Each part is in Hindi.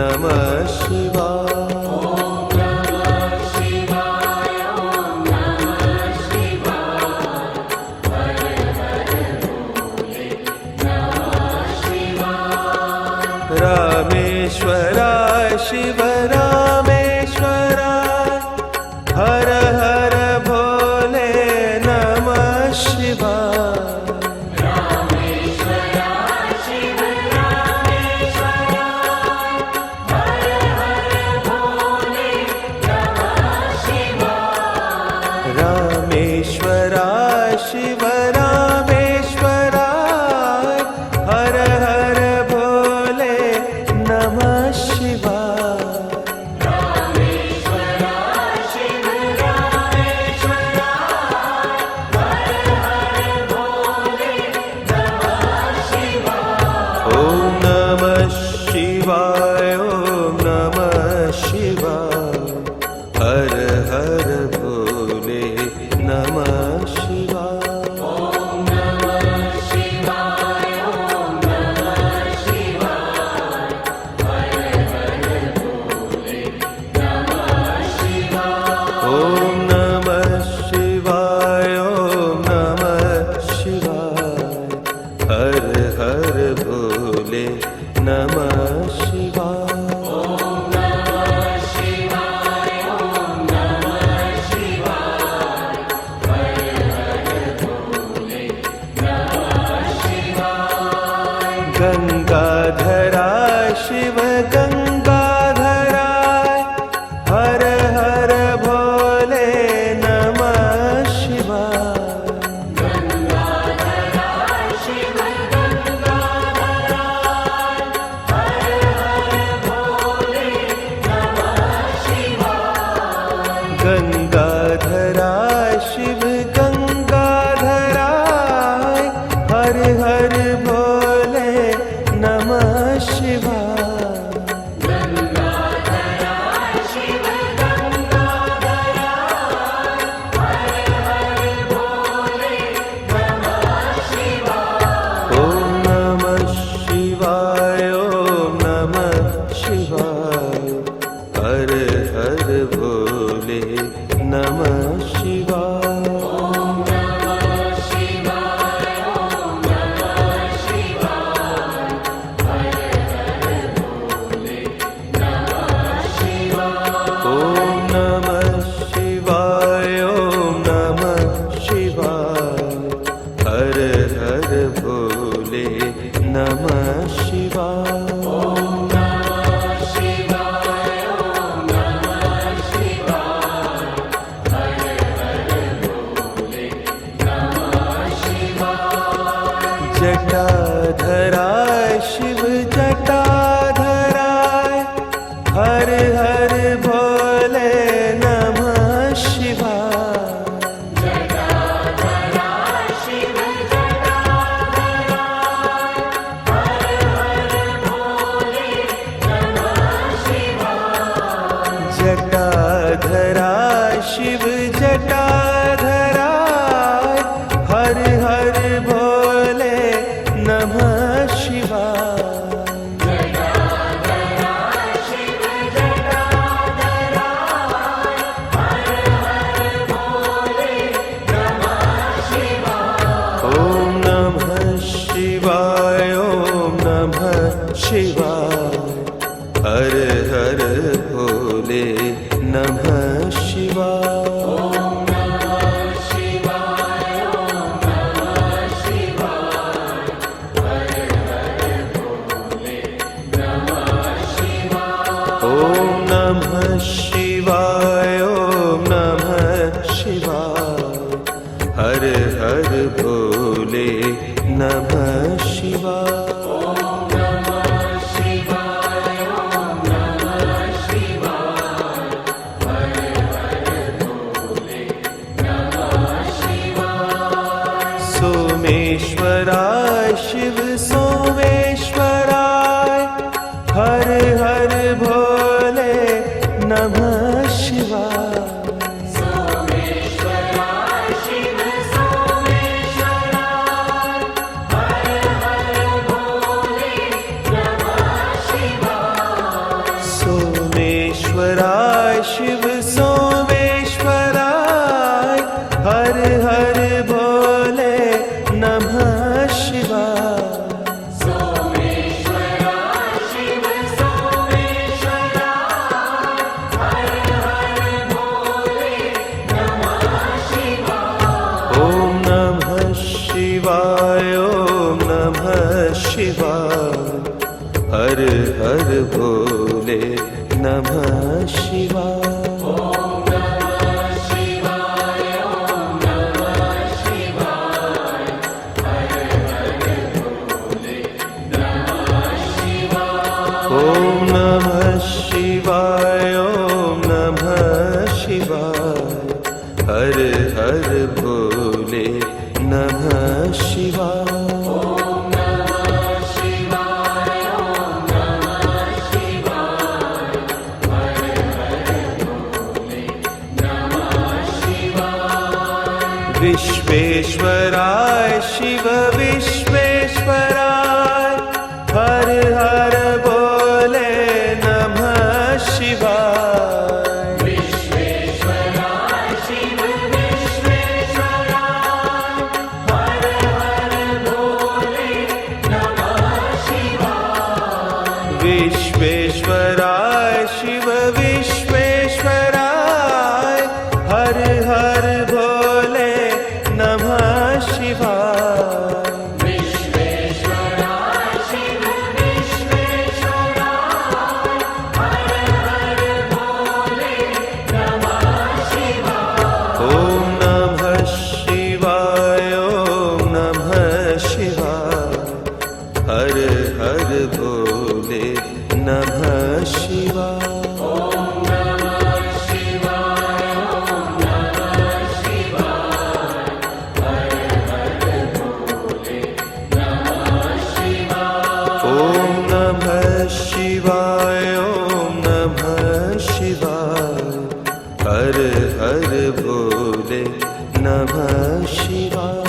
नमः शिवाय। रामेश्वराय शिव रामेश्वराय हर हर भोले नमः शिवाय। रामेश्वराय शिव रामेश्वराय हर हर भोले नमः शिवाय। रामेश्वराय शिव रामेश्वराय हर हर भोले नमः शिवाय। रामेश्वराय शिव रामेश्वराय हर हर भोले नमः शिवाय। ओम नमः शिवाय ओम नमः शिवाय हर हर भोले नमः शिवाय। ओम नमः शिवाय ओम नमः शिवाय हर हर भोले नमः शिवाय। ओम नमः शिवाय ओम नमः शिवाय हर हर भोले नमः शिवाय। ओम नमः शिवाय ओम नमः शिवाय हर हर भोले नमः शिवाय। गंगाधराय शिव गंगाधराय हर हर भोले नमः शिवाय। गंगाधराय शिव गंगाधराय हर हर भोले नमः शिवाय। गंगाधराय शिव गंगाधराय हर हर भोले नमः शिवाय। गंगाधराय शिव गंगाधराय हर हर भोले नमः शिवाय। ओम नमः शिवाय ओम नमः शिवाय हर हर भोले नमः शिवाय। ओम नमः शिवाय ओम नमः शिवाय हर हर भोले नमः शिवाय। ओम नमः शिवाय ओम नमः शिवाय हर हर भोले नमः शिवाय। ओम नमः शिवाय ओम नमः शिवाय हर हर भोले नमः शिवाय। जटाधराय शिव जटाधराय हर हर भोले नमः शिवाय। जटाधराय शिव जटाधराय हर हर भोले नमः शिवाय। जटाधराय शिव जटाधराय हर हर भोले नमः शिवाय। जटाधराय शिव जटाधराय हर हर भोले नमः शिवाय। ओम नमः शिवाय ओम नमः शिवाय हर हर भोले नमः शिवाय। ओम नमः शिवाय ओम नमः शिवाय हर हर भोले नमः शिवाय। ओम नमः शिवाय ओम नमः शिवाय हर हर भोले नमः शिवाय। ओम नमः शिवाय ओम नमः शिवाय हर हर भोले नमः शिवाय। सोमेश्वराय शिव सोमेश्वराय हर हर भोले नमः शिवाय। सोमेश्वराय शिव सोमेश्वराय हर हर हर भोले नमः शिवाय। ओम नमः शिवाय, ओम नमः शिवाय, हर हर भोले नमः शिवाय। विश्वेश्वराय शिव विश्वेश्वराय, हर हर भोले नमः शिवाय। विश्वेश्वराय शिव विश्वेश्वराय, हर हर भोले नमः शिवाय। विश्वेश्वराय शिव विश्वेश्वराय, हर हर भोले नमः शिवाय। विश्वेश्वराय शिव विश्वेश्वराय, हर हर भोले नमः शिवाय। ओम नमः शिवाय, ओम नमः शिवाय, हर हर भोले नमः शिवाय। ओम नमः शिवाय, ओम नमः शिवाय, हर हर भोले नमः शिवाय।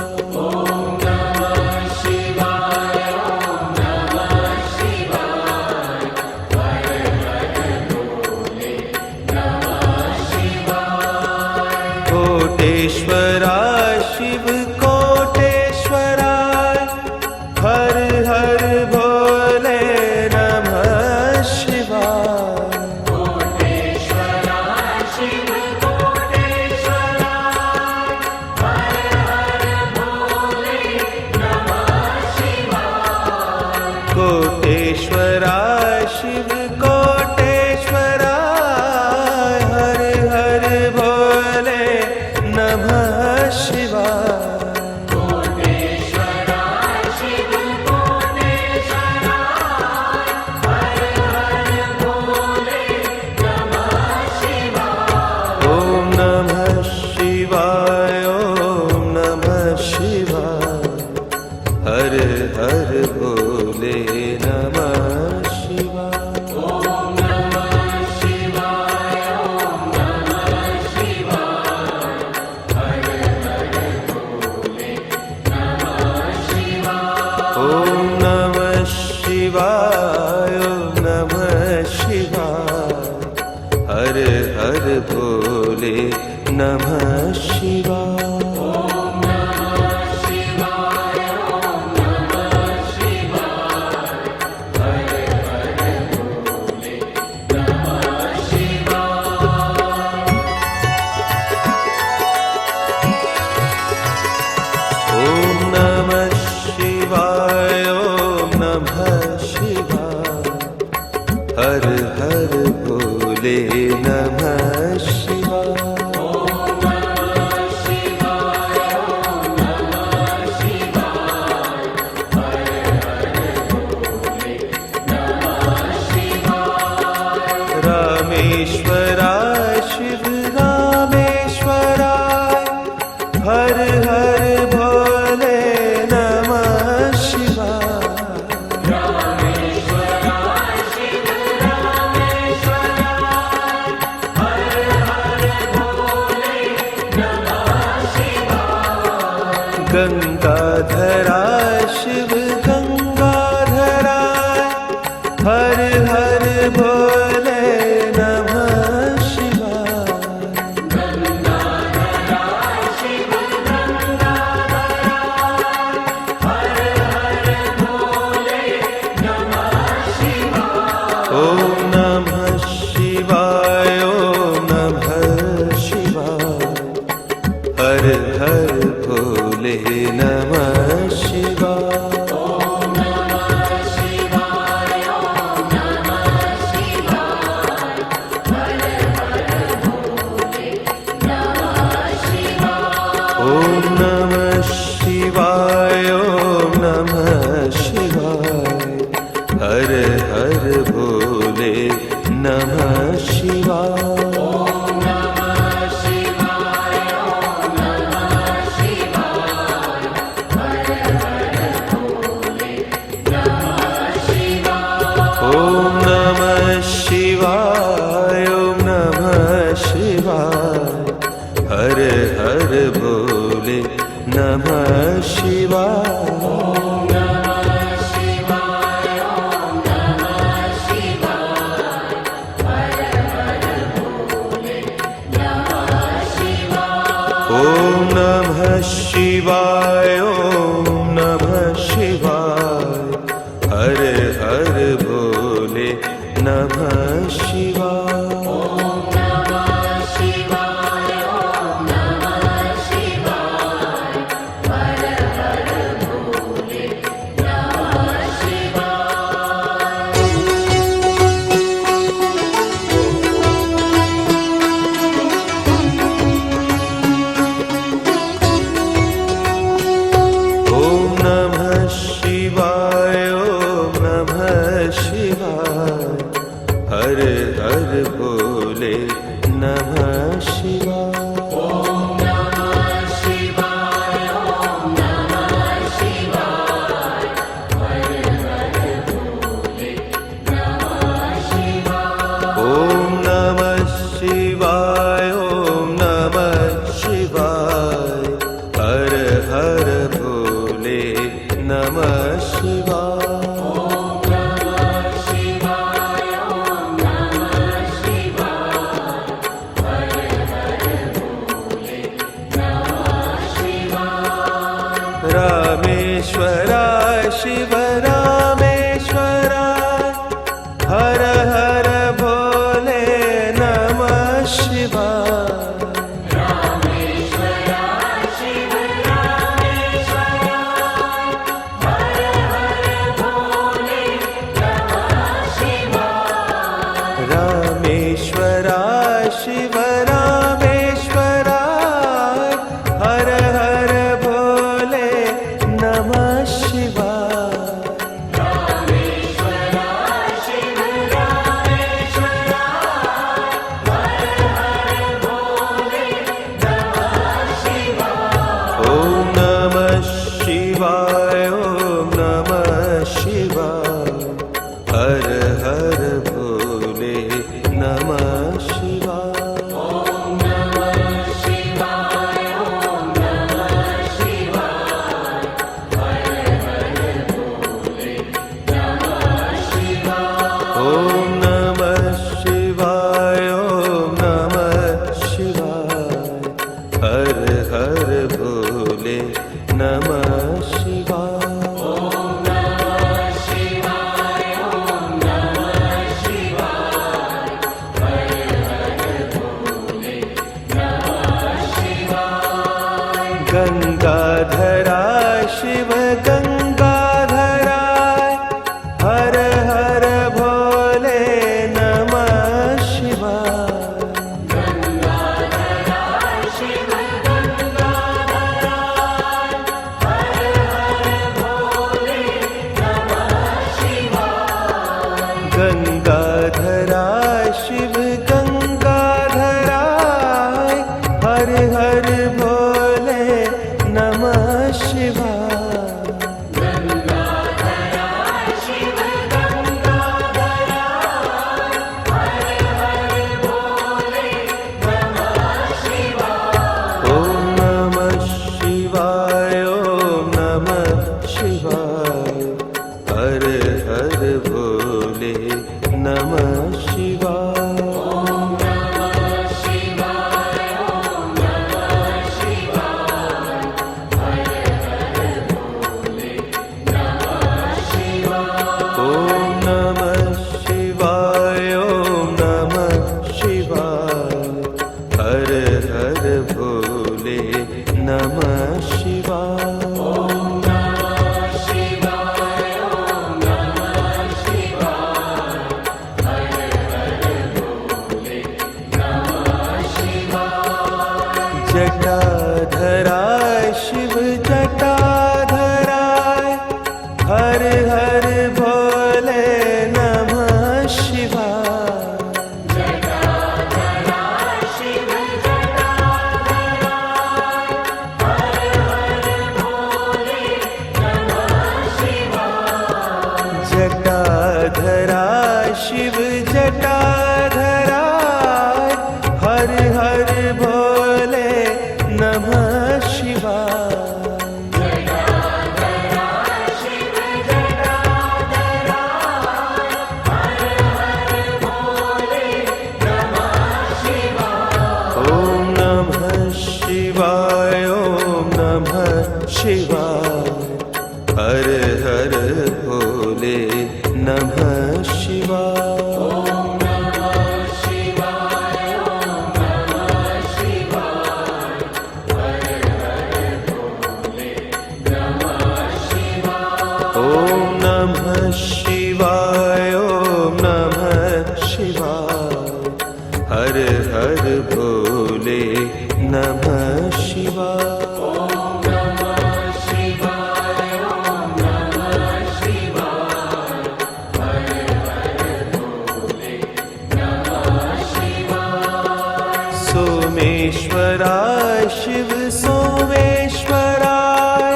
कोटेश्वराय शिव कोटेश्वराय, हर हर भोले नमः शिवाय। कोटेश्वराय शिव कोटेश्वराय, हर हर भोले नमः शिवाय। कोटेश्वराय शिव कोटेश्वराय, हर हर भोले नमः शिवाय। कोटेश्वराय शिव कोटेश्वराय, हर हर भोले नमः शिवाय। ओम नमः शिवाय, ओम नमः शिवाय, हर हर भोले नमः शिवाय। ओम नमः शिवाय, ओम नमः शिवाय, हर हर भोले नमः शिवाय। ओम नमः शिवाय, ओम नमः शिवाय, हर हर भोले नमः शिवाय। ओम नमः शिवाय, ओम नमः शिवाय, हर हर भोले नमः शिवाय। ओम नमः शिवाय, ओम नमः शिवाय, हर हर भोले नमः शिवाय। ओम नमः शिवाय, ओम नमः शिवाय, हर हर भोले नमः शिवाय। रामेश्वराय शिव रामेश्वराय, हर हर भोले नमः शिवाय। रामेश्वराय शिव रामेश्वराय, हर हर भोले नमः शिवाय। गंगाधराय शिव गंगाधराय, हर हर भोले नमः शिवाय। गंगाधराय शिव गंगाधराय, हर हर भोले नमः शिवाय। ओम नमः शिवाय, ओम नमः शिवाय, हर हर भोले नमः शिवाय। ओम नमः शिवाय, ओम हर भोले नमः शिवाय। ओम नमः शिवाय, ओम नमः शिवाय, हर हर भोले नमः शिवाय। ओम नमः शिवाय, ओम नमः शिवाय, हर हर भोले नमः शिवाय। ओम नमः शिवाय, ओम नमः शिवाय, हर हर भोले नमः शिवाय। ओम नमः शिवाय, ओम नमः शिवाय, हर हर भोले नमः शिवाय। रामेश्वराय शिव रामेश्वराय, हर हर भोले नमः शिवाय। रामेश्वराय शिव रामेश्वराय, हर हर भोले नमः शिवाय। ओम नमः शिवाय, ओम नमः शिवाय, हर हर भोले नमः शिवाय। ओम नमः शिवाय, ओम नमः शिवाय, हर हर भोले नमः शिवाय। गंगाधराय शिव गंगाधराय, हर हर भोले नमः शिवाय। गंगाधराय शिव गंगाधराय, हर हर भोले नमः शिवाय। ओम नमः शिवाय, ओम नमः शिवाय, हर हर भोले नमः शिवाय। ओम नमः शिवाय, ओम नमः शिवाय, हर हर भोले नमः शिवाय। नमः शिवाय। सोमेश्वराय शिव सोमेश्वराय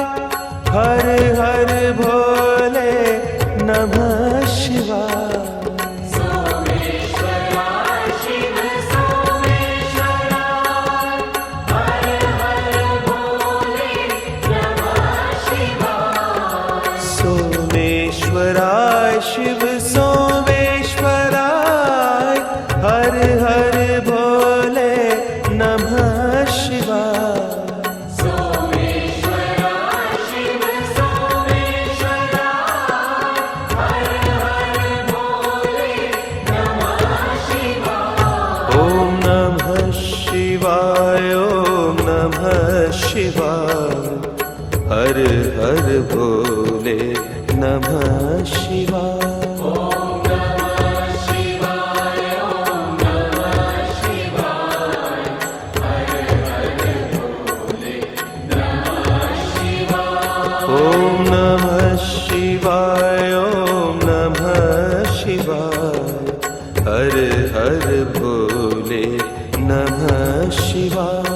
हर हर भोले नमः शिवाय। सोमेश्वराय शिव सोमेश्वराय हर हर भोले नमः शिवाय। सोमेश्वराय शिव सोमेश्वराय हर हर भोले नमः शिवाय। सोमेश्वराय शिव सोमेश्वराय हर हर भोले नमः शिवाय। ओम नमः शिवाय ओम नमः शिवाय हर हर भोले नमः शिवाय। ओम नमः शिवाय ओम नमः शिवाय हर हर भोले नमः शिवाय।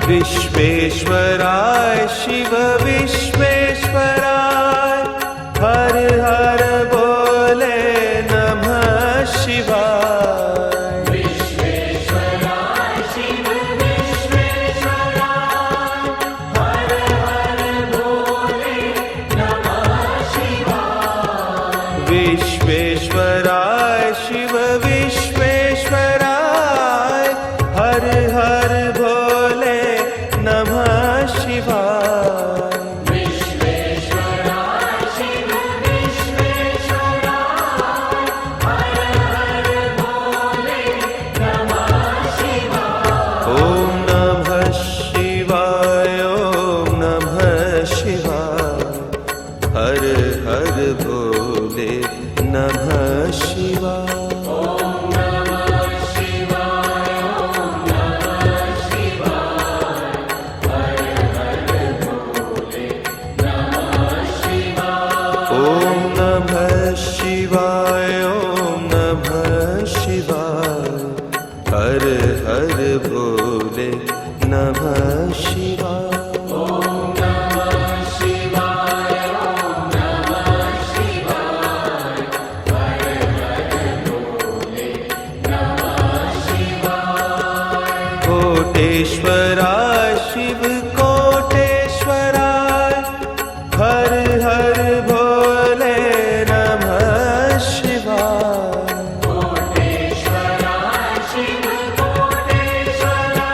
विश्वेश्वराय शिव विश्वेश्वराय हर हर भोले नमः शिवाय। विश्वेश्वराय शिव विश्वेश्वराय हर हर भोले नमः शिवाय। विश्वेश्वराय शिव विश्वेश्वराय हर हर भोले नमः शिवाय। विश्वेश्वराय शिव विश्वेश्वराय हर हर भोले नमः शिवाय। ओम नमः शिवाय ओम नमः शिवाय हर हर भोले नमः शिवाय। ओम नमः शिवाय ओम नमः शिवाय हर हर भोले नमः शिवाय। कोटेश्वराय शिव कोटेश्वराय हर हर भोले नमः शिवाय। कोटेश्वराय शिव कोटेश्वराय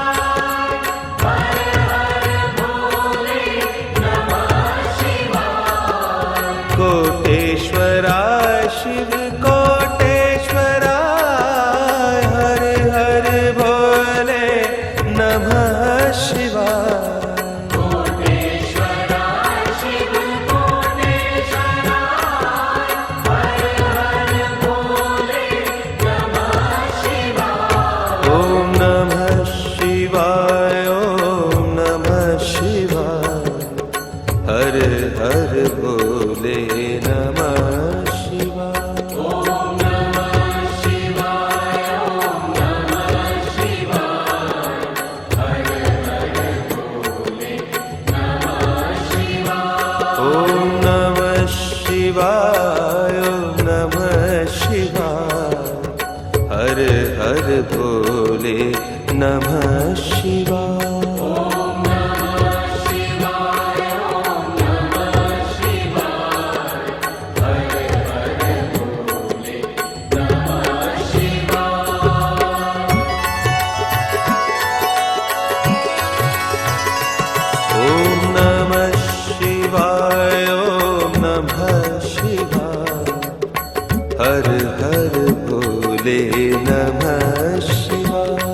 हर हर भोले नमः शिवाय। कोटेश्वराय शिव कोटेश्वराय हर हर भोले नमः शिवाय। कोटेश्वराय शिव कोटेश्वराय हर हर भोले नमः शिवाय। ओम नमः शिवाय ओम नमः शिवाय हर हर भोले नमः शिवाय। ओम नमः शिवाय ओम नमः शिवाय हर हर भोले नमः शिवाय। ओम नमः शिवाय ओम नमः शिवाय हर हर भोले नमः शिवाय।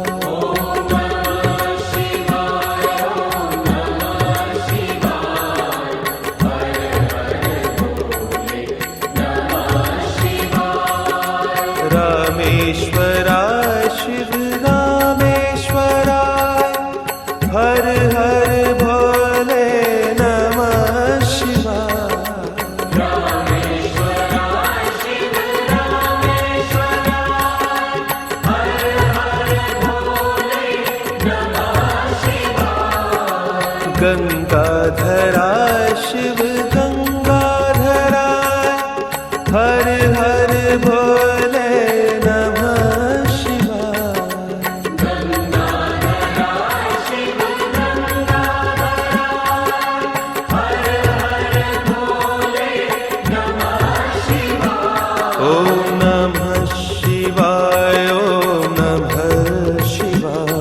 गंगाधरा शिव गंगाधरा हर हर भोले नमः शिवाय। गंगाधरा शिव गंगाधरा हर हर भोले नमः शिवाय। ओम नमः शिवाय ओम नमः शिवाय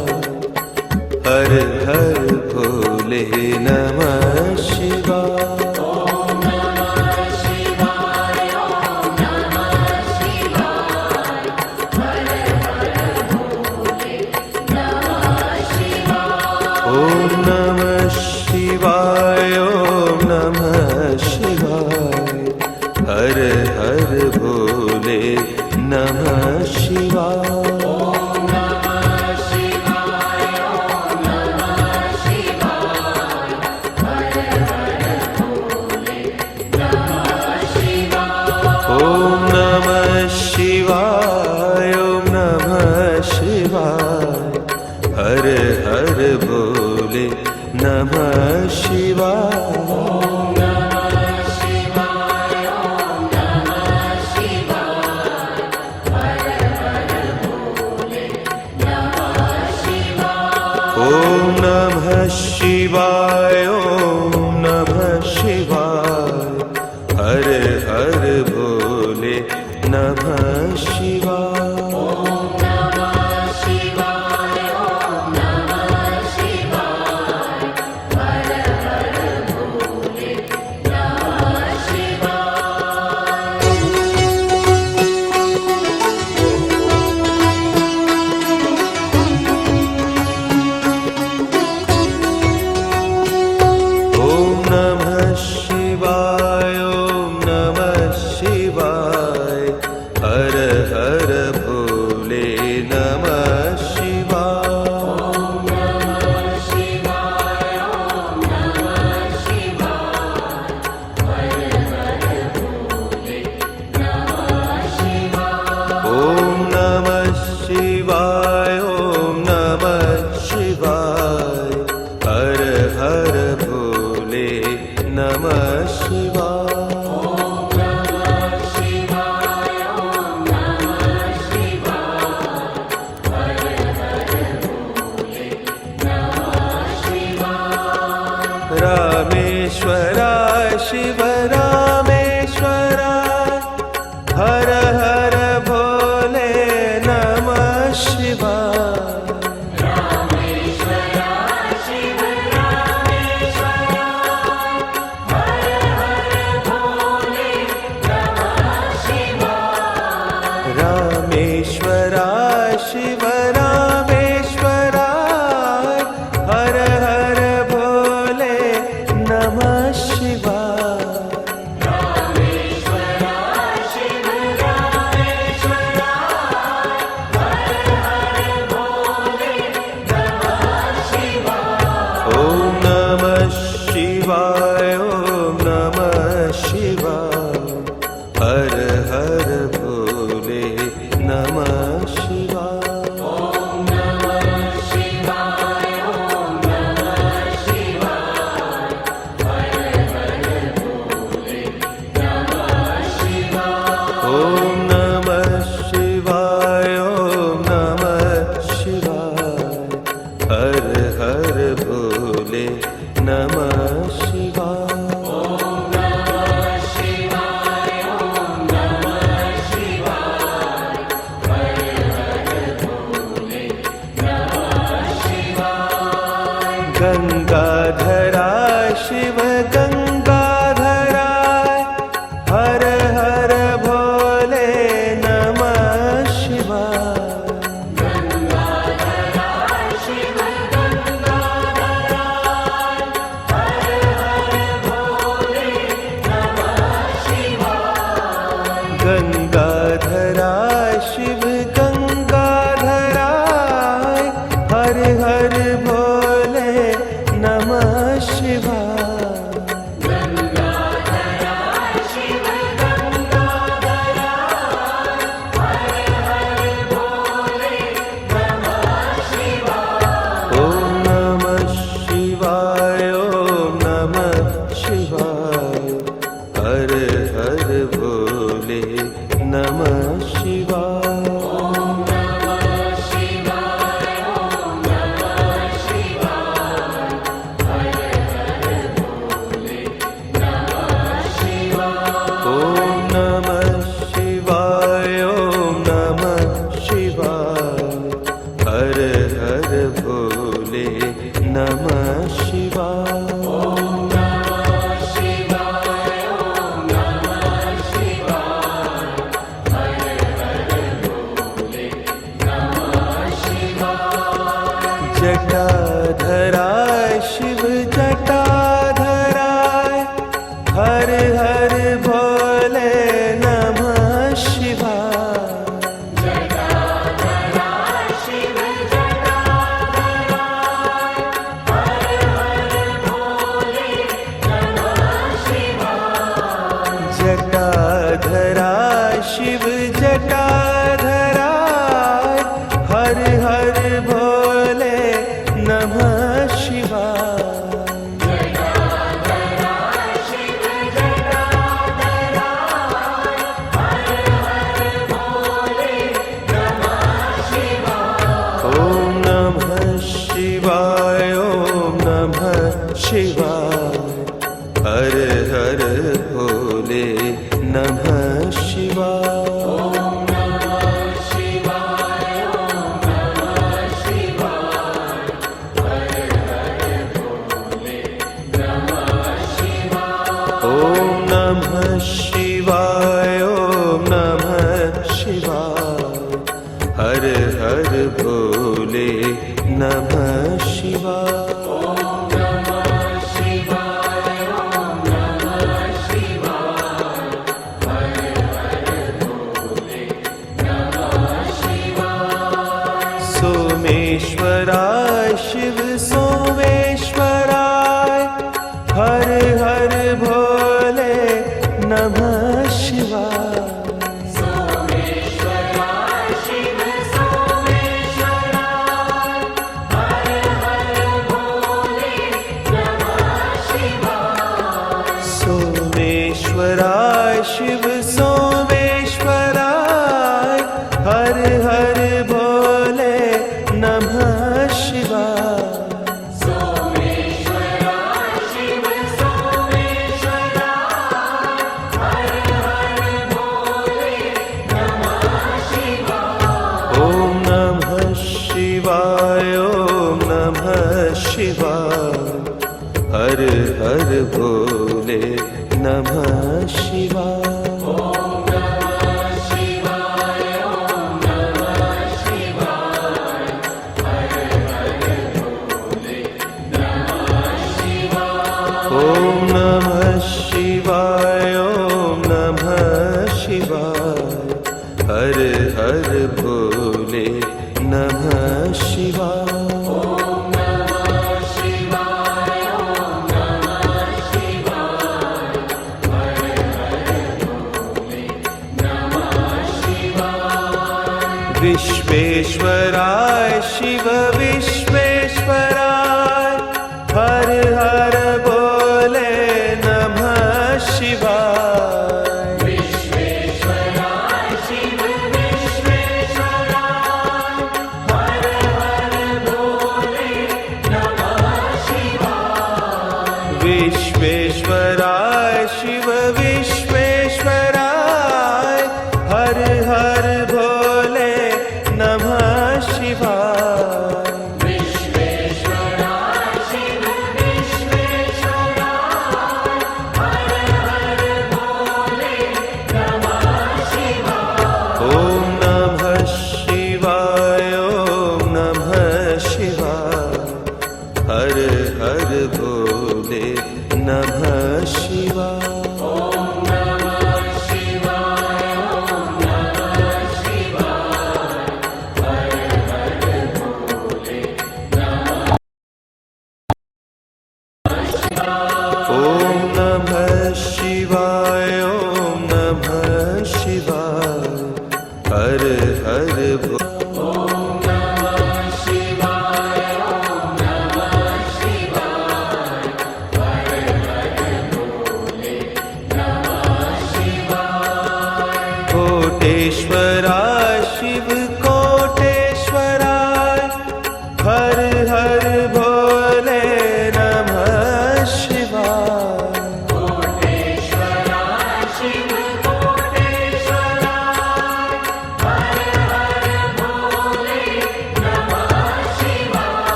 हर हर भोले नमः शिवाय। ओम नमः शिवाय ओम नमः शिवाय हर हर भोले नमः शिवाय। ओम नमः शिवाय ओम नमः शिवाय हर हर भोले नमः शिवाय। ओम नमः शिवाय ओम नमः शिवाय हर हर भोले नमः शिवाय। ओम नमः शिवाय ओम नमः शिवाय हर हर भोले नमः शिवाय। ओम नमः शिवाय ओम नमः शिवाय हर हर भोले नमः शिवाय। ओम नमः शिवाय ओम नमः शिवाय हर हर भोले नमः शिवाय। ओम नमः शिवाय ओम नमः शिवाय हर हर भोले नमः शिवाय। ओम नमः शिवाय ओम नमः शिवाय हर हर भोले नमः शिवाय। ओम नमः शिवाय ओम नमः शिवाय हर हर भोले नमः शिवाय। ओम नमः शिवाय ओम नमः शिवाय हर हर भोले नमः शिवाय। ओम नमः शिवाय ओम नमः शिवाय हर हर भोले नमः शिवाय। रामेश्वराय शिव रामेश्वराय हर हर भोले नमः शिवाय। रामेश्वराय शिव रामेश्वराय हर हर भोले नमः शिवाय। रामेश्वराय शिव रामेश्वराय हर हर भोले नमः शिवाय। रामेश्वराय शिव रामेश्वराय हर हर भोले नमः शिवाय। ओम नमः शिवाय ओम नमः शिवाय हर हर भोले नमः शिवाय। ओम नमः शिवाय ओम नमः शिवाय हर हर भोले नमः शिवाय। ओम नमः शिवाय ओम नमः शिवाय हर हर भोले नमः शिवाय। ओम नमः शिवाय ओम नमः शिवाय हर हर भोले नमः शिवाय। गंगाधरा शिव गंगाधरा हर हर भोले नमः शिवाय। गंगाधरा शिव गंगाधरा हर हर भोले नमः शिवाय। गंगाधरा शिव गंगाधरा हर हर भोले नमः शिवाय। गंगाधरा शिव गंगाधरा हर हर भोले नमः शिवाय। ओम नमः शिवाय ओम भोले नमः शिवाय। जटाधरा शिव जटाधराय हर हर भोले नमः शिवाय। जटाधरा शिव जटाधराय हर हर भोले नमः शिवाय। जटाधरा शिव जटाधराय हर हर भोले नमः शिवाय। जटाधरा शिव जटाधराय हर हर भोले नमः शिवाय। ओम नमः शिवाय ओम नमः शिवाय हर हर भोले नमः शिवाय। ओम नमः शिवाय ओम नमः शिवाय हर हर भोले नमः शिवाय। सोमेश्वराय शिव सोमेश्वराय हर हर भोले नमः शिवाय। सोमेश्वराय शिव सोमेश्वराय हर हर भोले नमः शिवाय। सोमेश्वराय शिव सोमेश्वराय हर हर भोले नमः शिवाय। सोमेश्वराय शिव सोमेश्वराय हर हर भोले नमः शिवाय। ओम नमः शिवाय ओम नमः शिवाय हर हर भोले नमः शिवाय। ओम नमः शिवाय ओम नमः शिवाय हर हर भोले नमः शिवाय।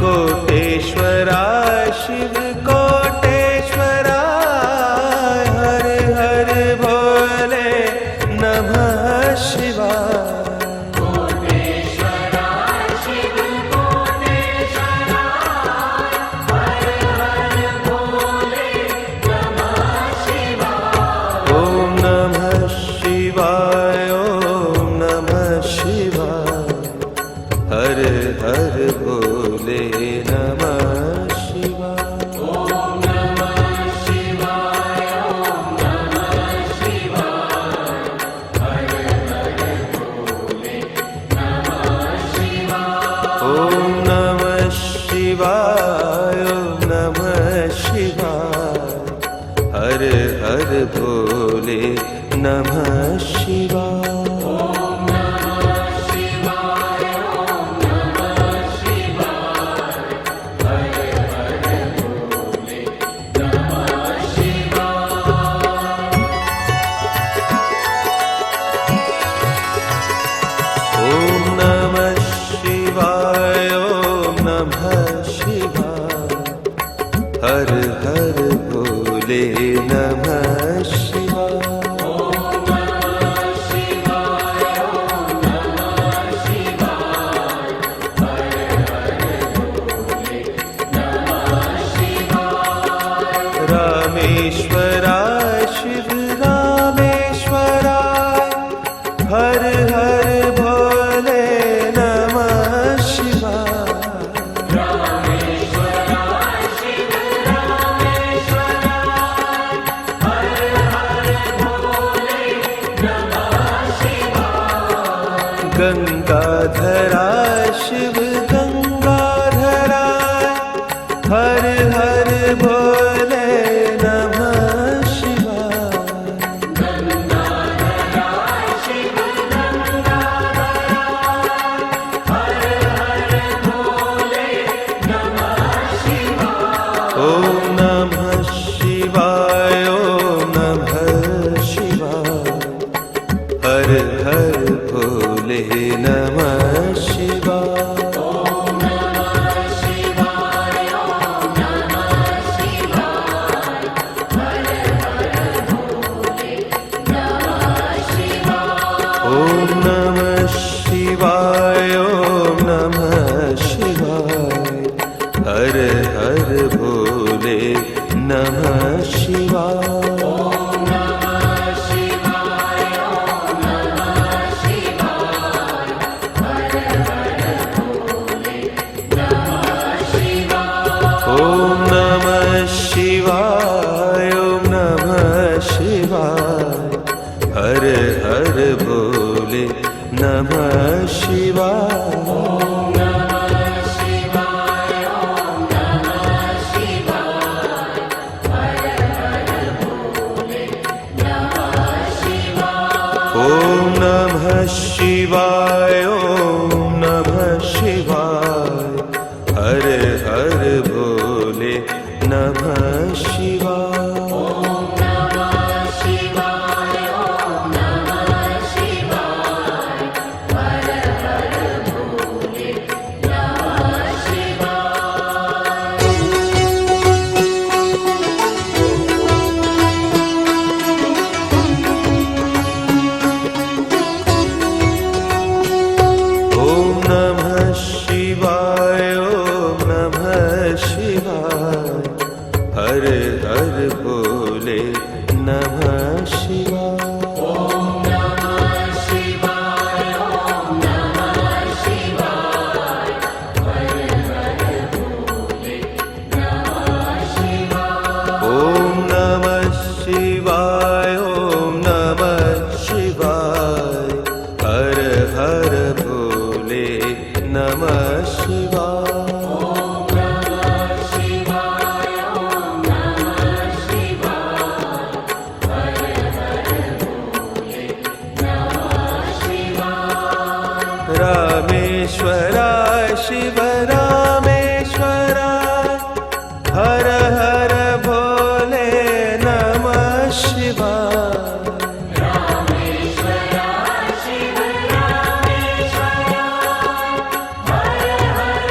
कोटेश्वराय शिव कोटेश्वराय हर हर भोले नमः शिवाय कोटेश्वराय शिव कोटेश्वराय हर हर भोले नमः शिवाय ओम नमः शिवाय ओम नमः शिवाय हर हर भोले नमः शिवाय ओम नमः शिवाय ओम नमः शिवाय हर हर भोले नमः शिवाय ओम नमः शिवाय ओम नमः शिवाय हर हर भोले नमः शिवाय ओम नमः शिवाय ओम नमः शिवाय हर हर भोले नमः शिवाय ओम नमः शिवाय ओम नमः शिवाय हर हर भोले नमः शिवाय ओम नमः शिवाय ओम नमः शिवाय हर हर भोले नमः शिवाय रामेश्वराय शिव रामेश्वराय हर हर भोले नमः शिवाय रामेश्वराय शिव रामेश्वराय हर हर भोले नमः शिवाय गंगाधराय शिव गंगाधराय हर हर भोले नमः शिवाय गंगाधराय शिव गंगाधराय हर हर भोले नमः शिवाय ओम नमः शिवाय ओम नमः शिवाय हर हर भोले नमः शिवाय ओम नमः शिवाय ओम नमः शिवाय हर हर भोले नमः शिवाय ओम नमः शिवाय ओम नमः शिवाय हर हर भोले नमः शिवाय ओम नमः शिवाय ओम नमः शिवाय हर हर भोले नमः शिवाय ओम नमः शिवाय ओम नमः शिवाय हर हर भोले नमः शिवाय ओम नमः शिवाय ओम नमः शिवाय हर हर भोले नमः शिवाय ओम नमः शिवाय ओम नमः शिवाय हर हर भोले नमः शिवाय ओम नमः शिवाय ओम नमः शिवाय हर हर भोले नमः शिवाय ओम नमः शिवाय ओम नमः शिवाय हर हर भोले नमः शिवाय ओम नमः शिवाय ओम नमः शिवाय हर हर भोले नमः शिवाय ओम नमः शिवाय ओम नमः शिवाय हर हर भोले नमः शिवाय ओम नमः शिवाय ओम नमः शिवाय हर हर भोले नमः शिवाय रामेश्वराय शिव रामेश्वराय हर हर भोले नमः शिवाय रामेश्वराय शिव रामेश्वराय हर हर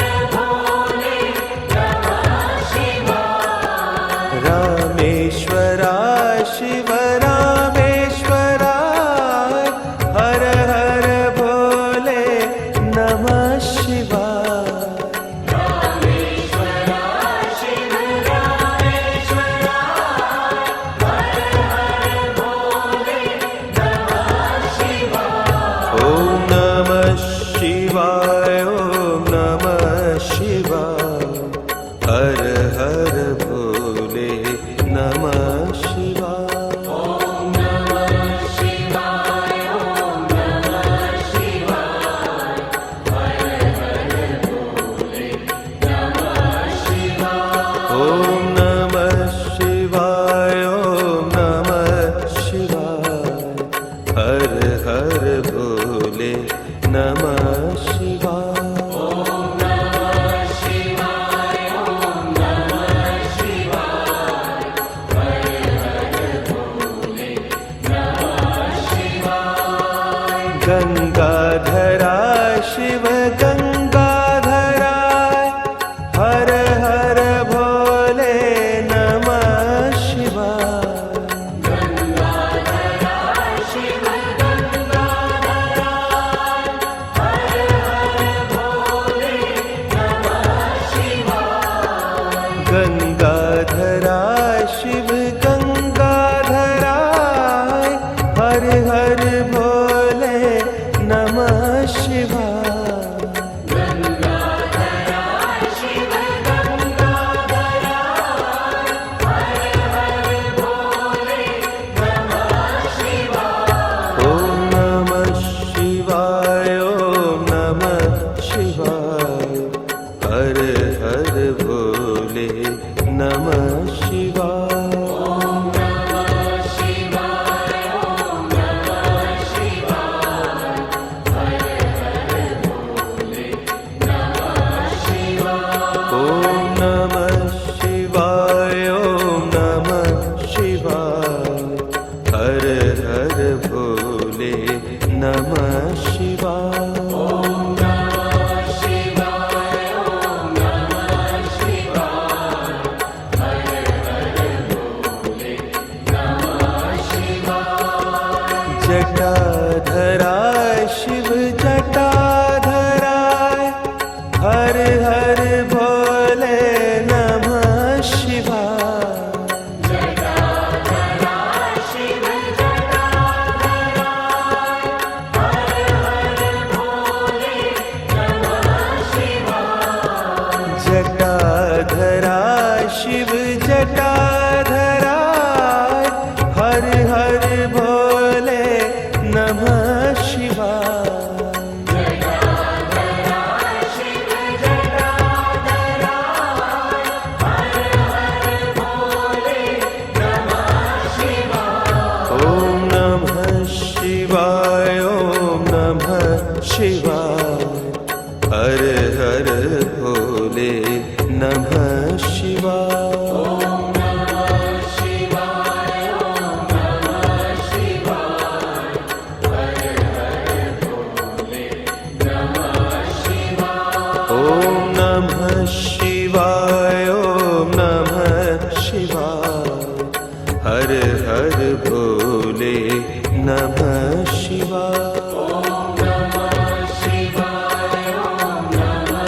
गंगाधरा शिव गंगाधराय हर हर भोले नमः शिवाय गंगाधरा शिव गंगाधरा हर हर भोले नमः शिवाय ओम नमः शिवाय ओम नमः शिवाय हर हर भोले नमः शिवाय ओम नमः शिवाय ओम नमः शिवाय हर हर भोले नमः शिवाय ओम नमः शिवाय ओम नमः शिवाय हर हर भोले नमः शिवाय ओम नमः शिवाय ओम नमः शिवाय हर हर भोले नमः शिवाय जटाधरा शिव जटाधराय हर हर भोले नमः शिवाय जटाधरा शिव जटाधरा हर हर भोले नमः शिवाय जटाधरा शिव जटाधराय हर हर भोले नमः शिवाय जटाधरा शिव जटाधरा हर हर भोले नमः शिवाय ओम नमः शिवाय ओम नमः शिवाय हर हर भोले नमः शिवाय ओम नमः शिवाय ओम नमः शिवाय हर हर भोले नमः शिवाय ओम नमः शिवाय ओम नमः शिवाय हर हर भोले नमः शिवाय ओम नमः शिवाय ओम नमः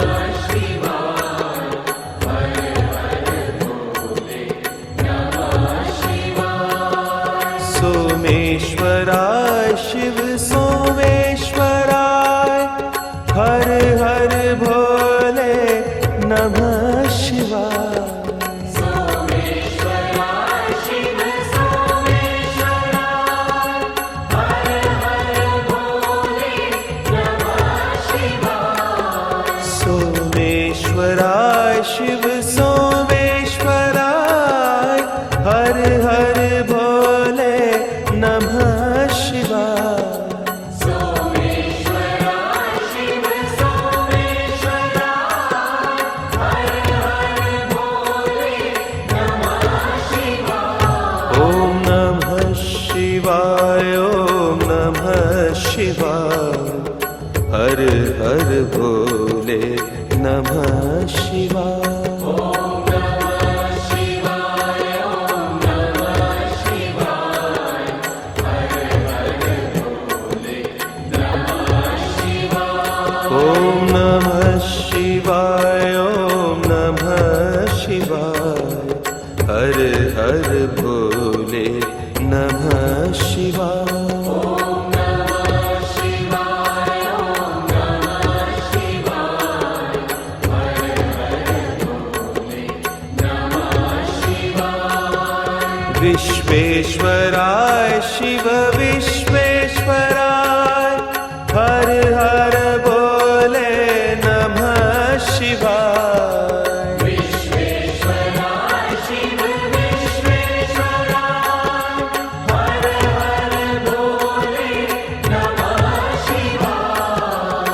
शिवाय हर हर भोले नमः शिवाय सोमेश्वराय शिव सोमेश्वराय हर हर भोले नमः शिवाय सोमेश्वराय शिव सोमेश्वराय हर हर भोले नमः शिवाय सोमेश्वराय शिव सोमेश्वराय हर हर भोले नमः शिवाय सोमेश्वराय शिव सोमेश्वराय हर हर भोले नमः शिवाय ओम नमः शिवाय ओम नमः शिवाय हर हर भोले नमः शिवाय ओम नमः शिवाय ओम नमः शिवाय हर हर भोले नमः शिवाय ओम नमः शिवाय ओम नमः शिवाय हर हर भोले नमः शिवाय ओम नमः शिवाय ओम नमः शिवाय हर हर भोले नमः शिवाय विश्वेश्वराय शिव विश्वेश्वराय हर हर भोले नमः शिवाय विश्वेश्वराय शिव विश्वेश्वराय हर हर भोले नमः शिवाय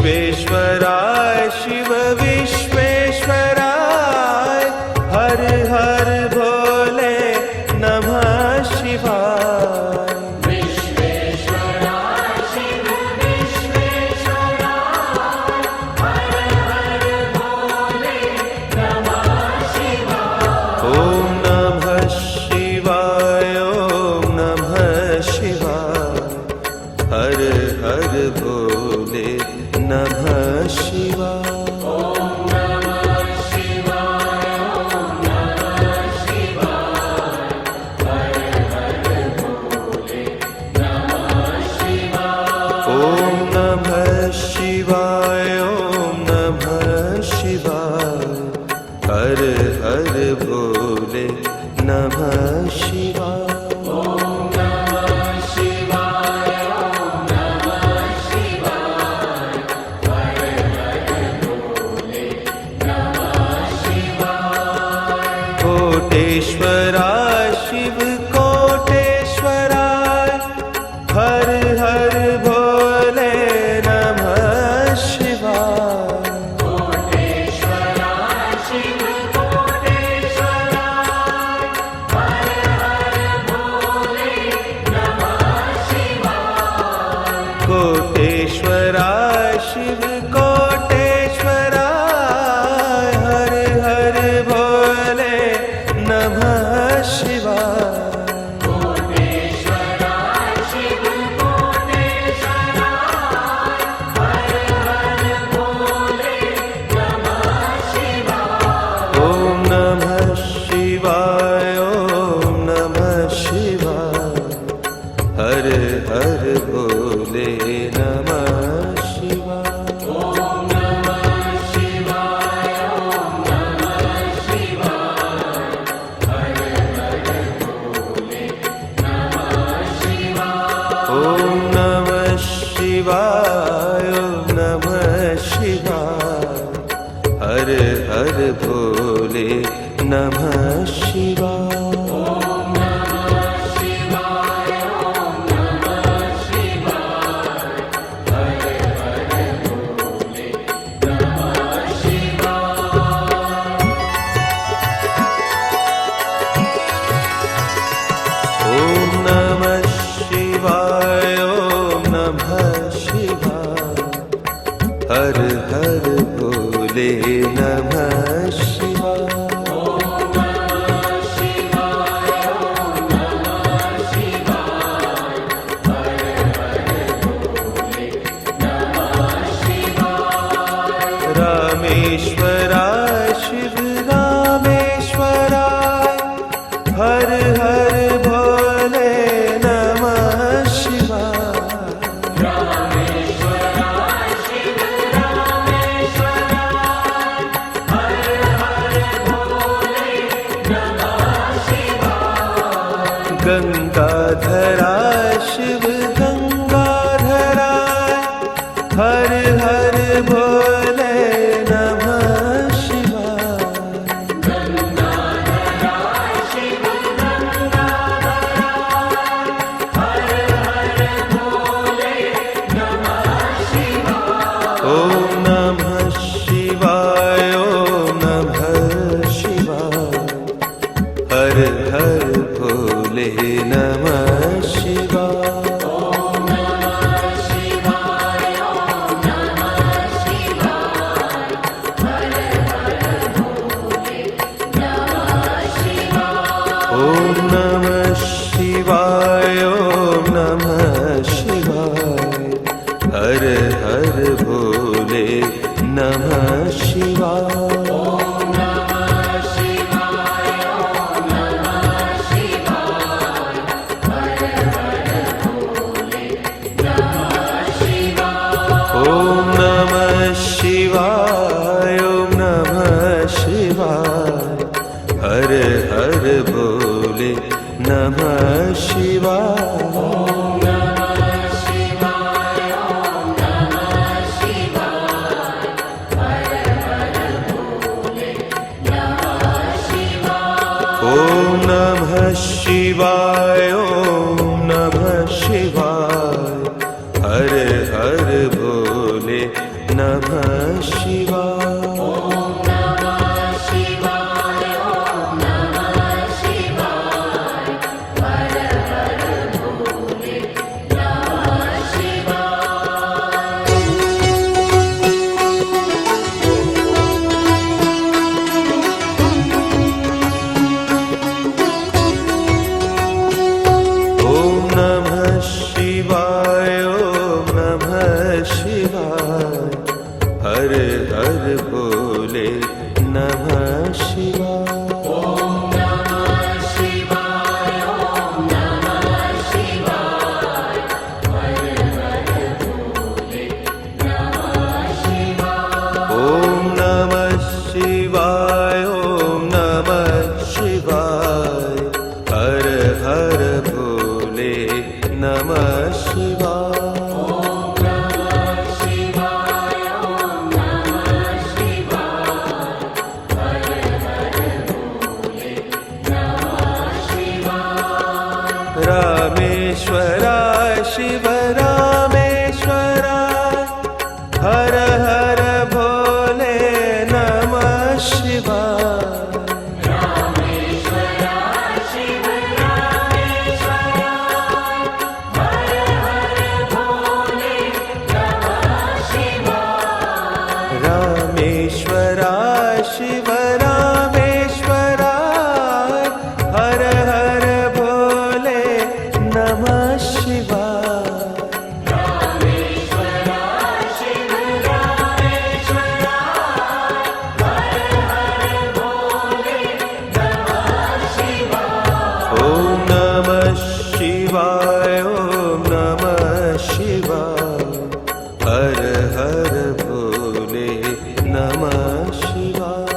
विश्वेश्वराय शिव विश्वेश्वराय हर हर भोले नमः शिवाय विश्वेश्वराय शिव विश्वेश्वराय हर हर भोले नमः शिवाय ओम नमः शिवाय ओम नमः शिवाय हर हर भोले नमः शिवाय ओम नमः शिवाय हर हर भोले नमः शिवाय। कोटेश्वराय शिव कोटेश्वराय हर हर भोले नमः शिवाय। कोटेश्वराय शिव कोटेश्वराय हर हर भोले नमः शिवाय। कोटेश्वराय शिव कोटेश्वराय हर हर भोले नमः शिवाय। कोटेश्वराय शिव कोटेश्वराय हर हर भोले नमः शिवाय। ओम नमः शिवाय ओम नमः शिवाय हर हर भोले नमः शिवाय। ओम नमः शिवाय ओम नमः शिवाय हर हर भोले नमः शिवाय। ओम नमः शिवाय ओम नमः शिवाय हर हर भोले नमः शिवाय। ओम नमः शिवाय ओम नमः शिवाय हर हर भोले नमः शिवाय। ओम नमः शिवाय ओम नमः शिवाय हर हर भोले नमः शिवाय। ओम नमः शिवाय ओम नमः शिवाय हर हर भोले नमः शिवाय। रामेश्वराय शिव रामेश्वराय हर हर भोले नमः शिवाय। रामेश्वराय शिव रामेश्वराय हर हर भोले नमः शिवाय। गंगाधराय शिव गंगाधराय हर हर भोले नमः शिवाय। गंगाधराय शिव गंगाधराय हर हर भोले नमः शिवाय। ओम नमः शिवाय ओम नमः शिवाय हर हर भोले नमः शिवाय। ओम नमः शिवाय ओम नमः शिवाय हर हर भोले नमः शिवाय। ओम नमः शिवाय ओम नमः शिवाय हर हर भोले नमः शिवाय। ओम नमः शिवाय ओम नमः शिवाय हर हर भोले नमः शिवाय। ओम नमः शिवाय ओम नमः शिवाय हर हर भोले नमः शिवाय। ओम नमः शिवाय ओम नमः शिवाय हर हर भोले नमः शिवाय। ओम नमः शिवाय ओम नमः शिवाय हर हर भोले नमः शिवाय। ओम नमः शिवाय ओम नमः शिवाय हर हर भोले नमः शिवाय। ओम नमः शिवाय ओम नमः शिवाय हर हर भोले नमः शिवाय। ओम नमः शिवाय ओम नमः शिवाय हर हर भोले नमः शिवाय। ओम नमः रामेश्वराय शिव रामेश्वराय हर हर भोले नमः शिवाय रामेश्वराय शिव रामेश्वराय हर हर भोले नमः शिवाय ओम नमः शिवाय ओम नमः शिवाय हर हर भोले नमः शिवाय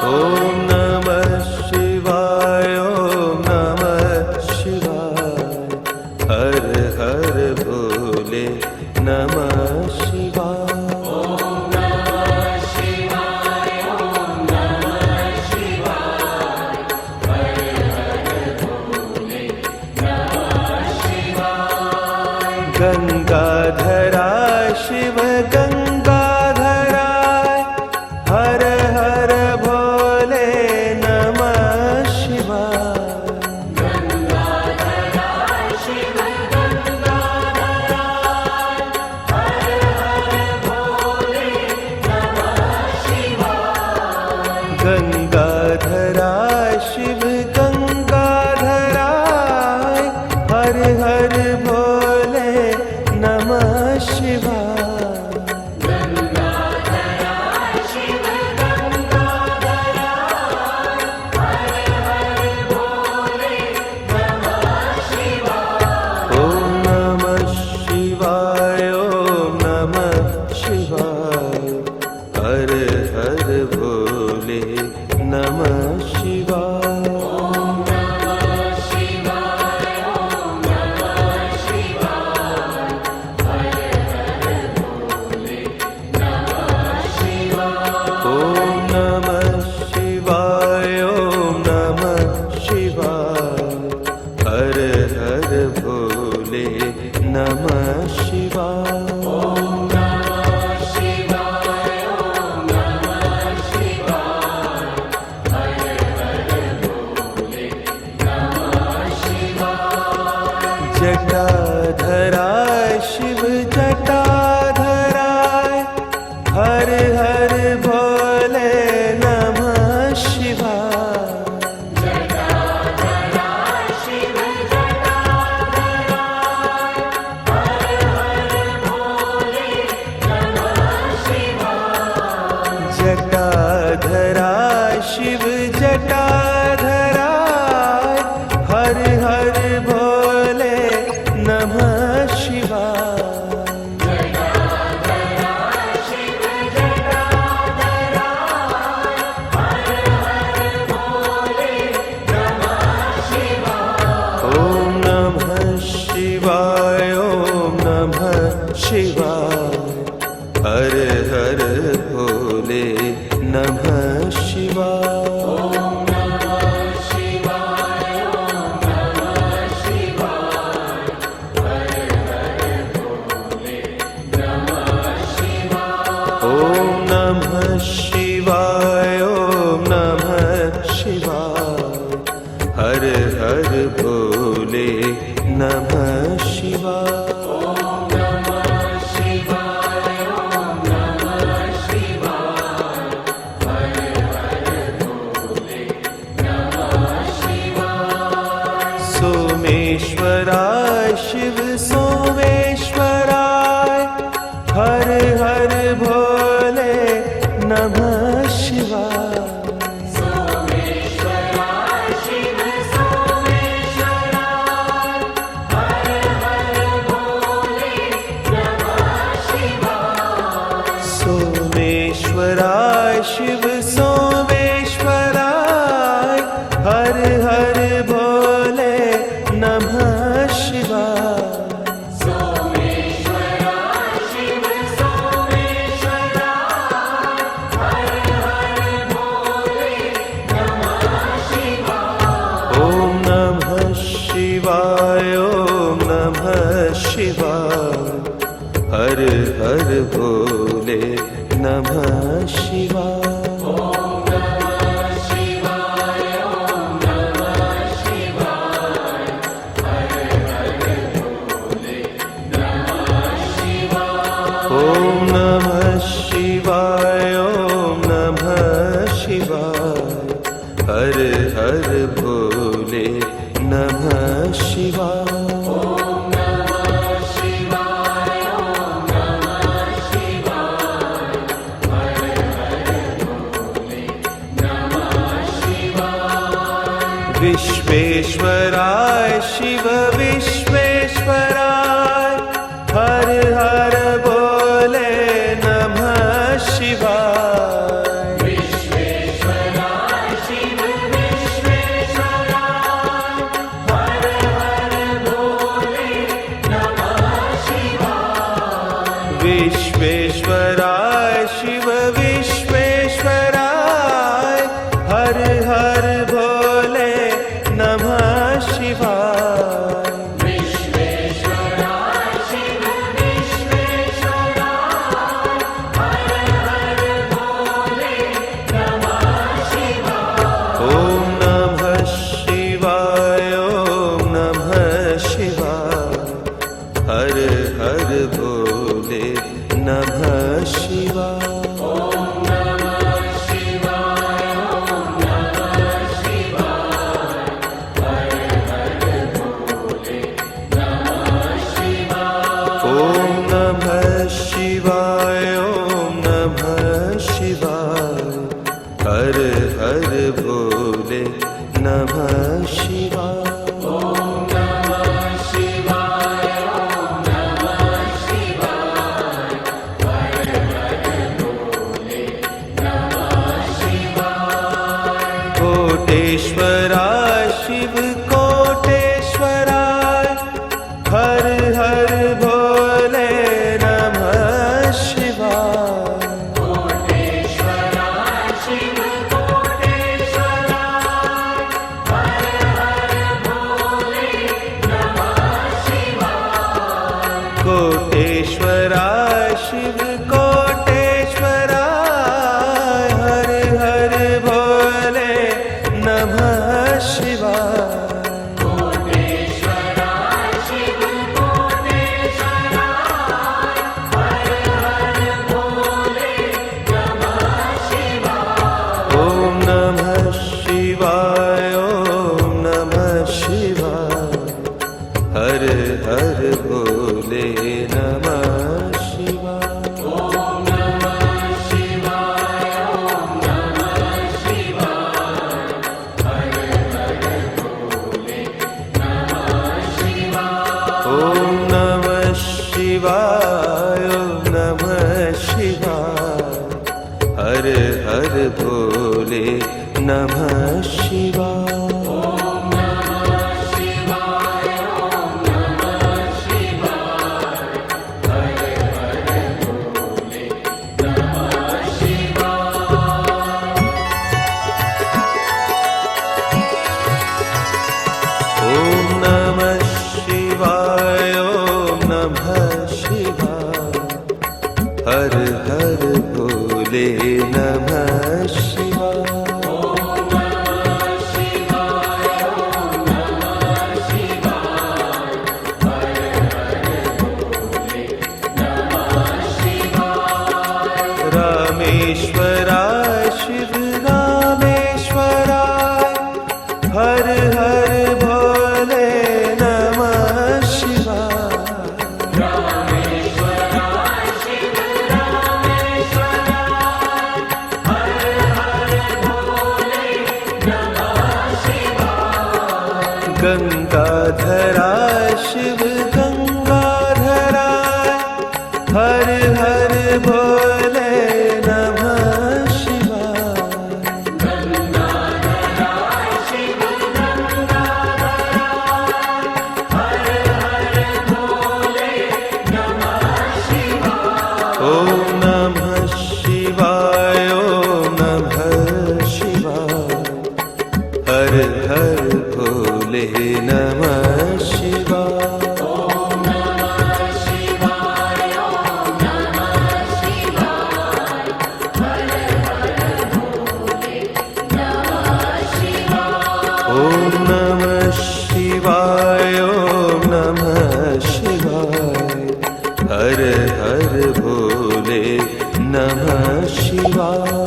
ओम नमः शिवाय ओम नमः शिवाय हर हर भोले नमः शिवाय गंगाधराय शिव गंगाधराय हर हर भोले नमः शिवाय गंगाधराय शिव गंगाधराय हर हर भोले नमः शिवाय ओम नमः शिवाय ओम नमः शिवाय हर हर भोले नमः शिवाय ओम नमः शिवाय ओम नमः शिवाय हर हर भोले नमः शिवाय जटाधराय शिव जटाधराय हर हर भोले नमः शिवाय जटाधराय शिव जटाधराय हर हर भोले नमः शिवाय ओम नमः शिवाय ओम नमः शिवाय हर हर भोले नमः शिवाय ओम नमः शिवाय ओम नमः शिवाय हर हर भोले नमः शिवाय सोमेश्वराय शिव सोमेश्वराय हर हर भोले नमः शिवाय सोमेश्वराय शिव सोमेश्वराय हर नमः शिवाय। विश्वेश्वराय शिव विश्वेश्वराय हर हर बोले नमः शिवाय। विश्वेश्वराय शिव विश्वेश्वराय हर हर बोले नमः शिवाय। विश्वेश्वराय शिव विश्वेश्वराय हर हर भोले नमः शिवाय। विश्वेश्वराय शिव विश्वेश्वराय हर हर बोले नमः शिवाय। ॐ नमः शिवाय ॐ नमः शिवाय हर हर भोले नमः शिवाय। ॐ नमः शिवाय ॐ नमः शिवाय हर हर भोले नमः शिवाय। कोटेश्वराय शिव कोटेश्वराय हर हर भोले नमः शिवाय। कोटेश्वराय शिव कोटेश्वराय हर हर भोले नमः शिवाय। कोटेश्वराय शिव कोटेश्वराय हर हर भोले नमः शिवाय। कोटेश्वराय शिव कोटेश्वराय हर हर भोले नमः शिवाय। ॐ नमः शिवाय ॐ नमः शिवाय हर हर भोले नमः शिवाय। ॐ नमः शिवाय ॐ नमः शिवाय हर हर भोले नमः शिवाय। ॐ नमः शिवाय ॐ नमः शिवाय हर हर भोले नमः शिवाय। रामेश्वराय शिव रामेश्वराय हर हर भोले नमः शिवाय। रामेश्वराय शिव रामेश्वराय हर हर भोले नमः शिवाय। गंगाधराय शिव गंगाधराय हर हर भोले नमः शिवाय। गंगाधराय शिव गंगाधराय हर हर भोले नमः शिवाय। ॐ नमः शिवाय ॐ नमः शिवाय हर हर भोले नमः शिवाय। ॐ नमः शिवाय ॐ नमः शिवाय हर हर भोले नमः शिवाय।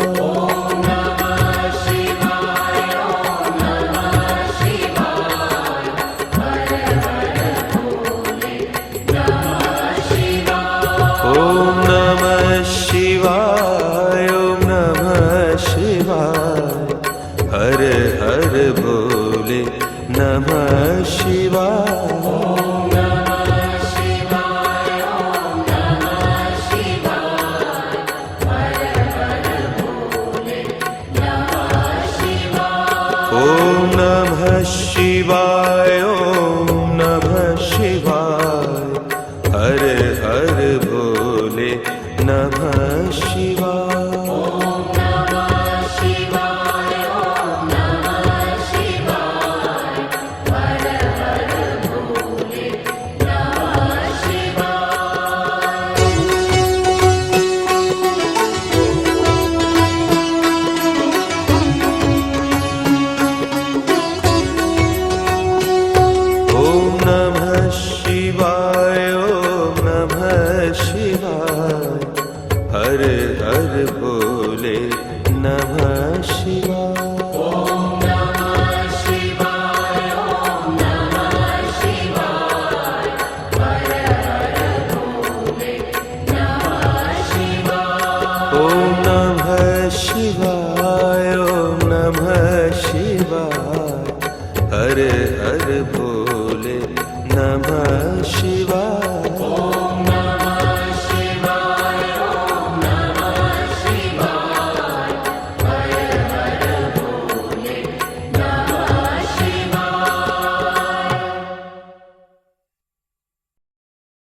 नमः शिवाय। ॐ नमः शिवाय ॐ नमः शिवाय हर हर भोले नमः शिवाय। ॐ नमः शिवाय ॐ नमः शिवाय हर हर भोले नमः शिवाय। ॐ नमः शिवाय ॐ नमः शिवाय हर हर भोले